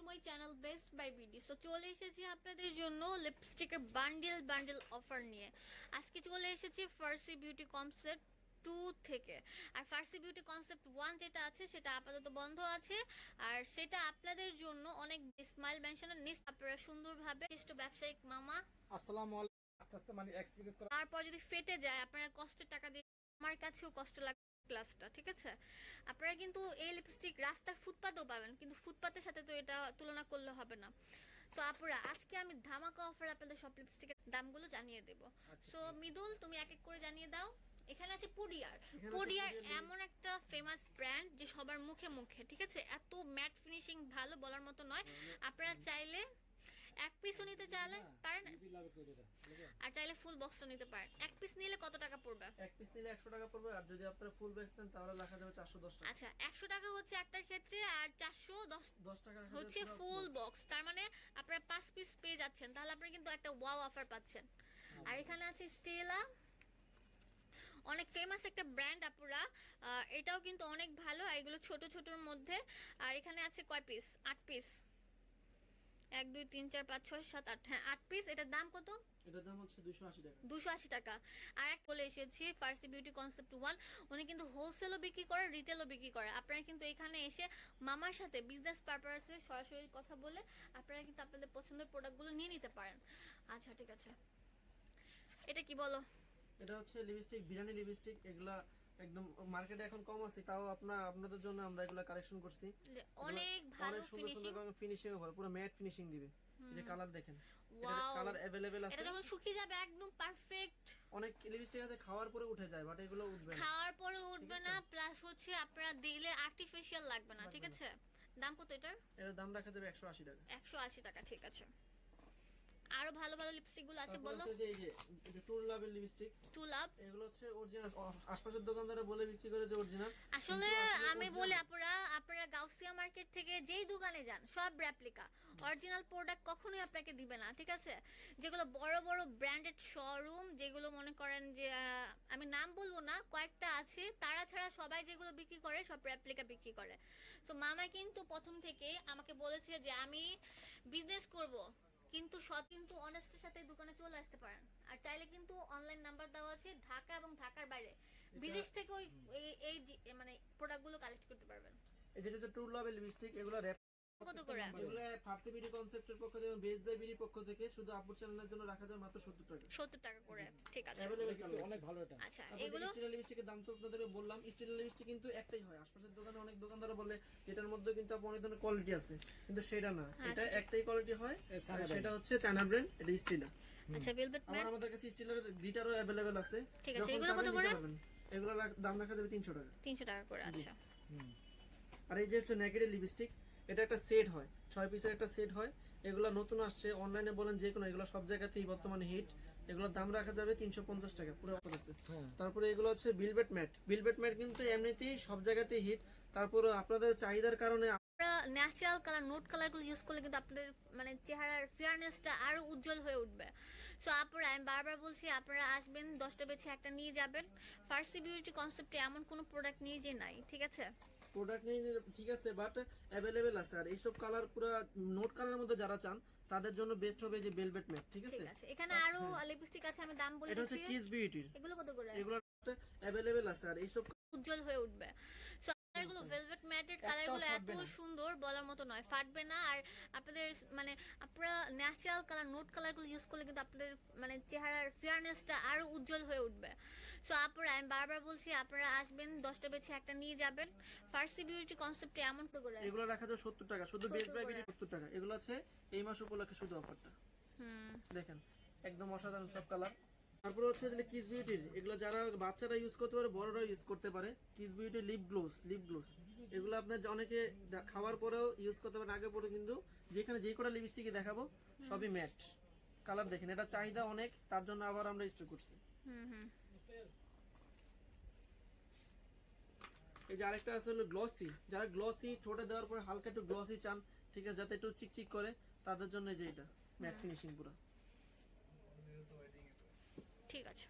My channel best by BD. So চলে এসেছি আপনাদের জন্য লিপস্টিকের বান্ডেল অফার নিয়ে। আজকে চলে এসেছি ফার্সি বিউটি কনসেপ্ট 2 থেকে। আর ফার্সি বিউটি কনসেপ্ট 1 যেটা আছে সেটা আপাতত বন্ধ আছে, আর সেটা আপনাদের জন্য অনেক স্মাইল মেনশনের নিচ আপনারা সুন্দরভাবে বিশিষ্ট ব্যবসায়িক মামা আসসালামু আলাইকুম। আস্তে আস্তে মানে এক্সপেরিয়েন্স করা। তারপর যদি ফেটে যায় আপনারা কষ্টের টাকা দিয়ে, আমার কাছেও কষ্ট লাগে ক্লাসটা, ঠিক আছে? আপনারা কিন্তু এই লিপস্টিক রাস্তার ফুটপাতেও পাবেন, কিন্তু ফুটপাতের সাথে তো এটা তুলনা করলে হবে না। সো আপুরা, আজকে আমি ধামাকা অফার আপনাদের সব লিপস্টিকের দামগুলো জানিয়ে দেব। সো মিদুল, তুমি এক এক করে জানিয়ে দাও। এখানে আছে পুডিয়ার। পুডিয়ার এমন একটা ফেমাস ব্র্যান্ড যে সবার মুখে মুখে, ঠিক আছে? এত ম্যাট ফিনিশিং ভালো বলার মতো নয়। আপনারা চাইলে এক পিসও নিতে চাইলে পারেন, আর চাইলে ফুল বক্সও নিতে পারেন। এক পিস নিলে কত টাকা পড়বে? এক পিস নিলে 100 টাকা পড়বে, আর যদি আপনারা ফুল বক্স নেন তাহলে লেখা যাবে 410 টাকা। আচ্ছা, 100 টাকা হচ্ছে একটার ক্ষেত্রে, আর 410 টাকা হচ্ছে ফুল বক্স। তার মানে আপনারা 5 পিস পেয়ে যাচ্ছেন, তাহলে আপনারা কিন্তু একটা ওয়াও অফার পাচ্ছেন। আর এখানে আছে স্টেলা, অনেক ফেমাস একটা ব্র্যান্ড আপুরা। এটাও কিন্তু অনেক ভালো, আর এগুলো ছোট ছোটর মধ্যে। আর এখানে আছে কয় পিস? 8 পিস। 1 2 3 4 5 6 7 8, হ্যাঁ 8 পিস। এটার দাম কত? এটার দাম হচ্ছে 280 টাকা। 280 টাকা। আর এক বলে এসেছি ফার্সি বিউটি কনসেপ্ট 1, উনি কিন্তু হোলসেলও বিক্রি করে, রিটেলও বিক্রি করে। আপনারা কিন্তু এখানে এসে মামার সাথে বিজনেস পারপাসে সরাসরি কথা বলে আপনারা কিন্তু আপনাদের পছন্দের প্রোডাক্টগুলো নিয়ে নিতে পারেন। আচ্ছা ঠিক আছে, এটা কি বলো? এটা হচ্ছে লিপস্টিক, বিরিয়ানি লিপস্টিক। এগুলা একদম মার্কেটে এখন কম আছে, তাও আপনাদের জন্য আমরা এগুলা কালেকশন করছি। অনেক ভালো ফিনিশিং, ফিনিশিং ভালো, পুরো ম্যাট ফিনিশিং দিবে। এই যে কালার দেখেন, ওয়াও, কালার अवेलेबल আছে। এটা যখন শুকিয়ে যাবে একদম পারফেক্ট। অনেক লিপস্টিক আছে খাওয়ার পরে উঠে যায়, বাট এগুলো উঠবে না, খাওয়ার পরে উঠবে না, প্লাস হচ্ছে আপনারা দিলে আর্টিফিশিয়াল লাগবে না, ঠিক আছে? দাম কত এটার? এর দাম রাখা যাবে 180 টাকা। 180 টাকা, ঠিক আছে। আরো ভালো ভালো লিপস্টিক গুলো আছে, বলো। এই যে এটা টু লাভের লিপস্টিক, টু লাভ। এগুলো হচ্ছে অরিজিনাল, আশপাশের দোকানদাররা বলে বিক্রি করে যে অরিজিনাল। আসলে আমি বলি আপনারা গাউসিয়া মার্কেট থেকে যেই দোকানে যান সব রেপ্লিকা, অরিজিনাল প্রোডাক্ট কখনোই আপনাকে দিবে না, ঠিক আছে? যেগুলো বড় বড় ব্র্যান্ডেড শোরুম, যেগুলো মনে করেন যে আমি নাম বলবো না, কয়েকটা আছে, তারা ছাড়া সবাই যেগুলো বিক্রি করে সব রেপ্লিকা বিক্রি করে। তো মামা কিন্তু প্রথম থেকে আমাকে বলেছে যে আমি বিজনেস করব, কিন্তু কিন্তু অনেস্টের সাথে দোকানে চলে আসতে পারেন। আর চাইলে কিন্তু অনলাইন নাম্বার দেওয়া আছে, ঢাকা এবং ঢাকার বাইরে বিদেশ থেকে ওই এই মানে প্রোডাক্টগুলো কালেক্ট করতে পারবেন। এই যেটা হচ্ছে টু লাভের লিপস্টিক, এগুলো কত করে? এগুলো ফার্সি বিডি কনসেপ্টের পক্ষ থেকে, বেস্ট বাই বিডি পক্ষ থেকে শুধু আপুর চ্যানেলের জন্য রাখা যায় মাত্র 70 টাকা। 70 টাকা করে, ঠিক আছে। অনেক ভালো এটা। আচ্ছা, এগুলো স্টিল লিপস্টিকের দাম তো আপনাদেরকে বললাম। স্টিল লিপস্টিক কিন্তু একটাই হয়, আশপাশের দোকানে অনেক দোকানদার বলে যেটার মধ্যে কিন্তু অনেক ধরনের কোয়ালিটি আছে, কিন্তু সেটা না, এটা একটাই কোয়ালিটি হয়, সেটা হচ্ছে চায়না ব্র্যান্ড, এটা স্টিলা। আচ্ছা, ভেলভেট ম্যাট। আমাদের কাছে স্টিলের গ্লিটারও अवेलेबल আছে, ঠিক আছে। এগুলো কত করে? এগুলোর দাম রাখা যাবে 300 টাকা। 300 টাকা করে, আচ্ছা। আর এই যে হচ্ছে নেকেডের লিপস্টিক, এটা একটা সেট হয়, 6 পিসের একটা সেট হয়। এগুলো নতুন আসছে, অনলাইনে বলেন যে কোনো, এগুলো সব জায়গাতেই বর্তমানে হিট। এগুলোর দাম রাখা যাবে 350 টাকা পুরো অফার আছে। তারপরে এগুলো হচ্ছে বিলভেট ম্যাট। বিলভেট ম্যাট কিন্তু এমনিতেই সব জায়গাতেই হিট, তারপরে আপনাদের চাহিদার কারণে ন্যাচারাল কালার, নোট কালারগুলো ইউজ করলে কিন্তু আপনাদের মানে চেহারার ফেয়ারনেসটা আরো উজ্জ্বল হয়ে উঠবে। সো আপনারা, আমি বারবার বলছি, আপনারা আসবেন 10টা বেছে একটা নিয়ে যাবেন। ফার্সি বিউটি কনসেপ্টে এমন কোনো প্রোডাক্ট নিয়ে যে নাই, ঠিক আছে? প্রোডাক্ট নেই ঠিক আছে, বাট অ্যাভেলেবেল আছে। আর এইসব কালার পুরো নোট কালারের মধ্যে যারা চান তাদের জন্য বেস্ট হবে যে ভেলভেট ম্যাট, ঠিক আছে? এখানে আরো লিপস্টিক আছে, আমি দাম বলে দিচ্ছি। এটা হচ্ছে কিস বিউটির। এগুলো কত করে? এগুলো অ্যাভেলেবেল আছে, আর এইসব উজ্জ্বল হয়ে উঠবে। সো কালারগুলো, ভেলভেট ম্যাটের কালারগুলো এত সুন্দর বলার মতো নয়, ফাটবে না। আর আপনাদের মানে আপনারা ন্যাচারাল কালার, নোট কালারগুলো ইউজ করলে কিন্তু আপনাদের মানে চেহারার ফেয়ারনেসটা আরো উজ্জ্বল হয়ে উঠবে। সো আপনারা, আমি বারবার বলছি, আপনারা আসবেন 10টা বেছে একটা নিয়ে যাবেন। ফার্সি বিউটি কনসেপ্টে এমন তো করে এগুলো রাখা যাবে 70 টাকা, শুধু বেস্ট বাই বিডি 70 টাকা। এগুলো আছে এই মাস উপলক্ষে শুধু অফারটা। দেখেন একদম অসাধারণ সব কালার। তারপরে হচ্ছে যে কিস বিউটির, এগুলো যারা বাচ্চারা ইউজ করতে পারে, বড়রা ইউজ করতে পারে। কিস বিউটি লিপ গ্লোস, এগুলো আপনার অনেকে খাওয়ার পরেও ইউজ করতে পারেন, আগে পরে। কিন্তু যেখানে যে কটা লিপস্টিক দেখাবো সবই ম্যাট কালার। দেখেন এটা চাহিদা অনেক, তার জন্য আবার আমরা স্টক করছি। এই যে আরেকটা আছে হলো গ্লসি, যারা গ্লসি ঠোঁটে দেওয়ার পরে হালকা একটু গ্লসি চান, ঠিক আছে, যাতে একটু চিকচিক করে, তাদের জন্য এই যে এটা ম্যাট ফিনিশিং পুরো, ঠিক আছে।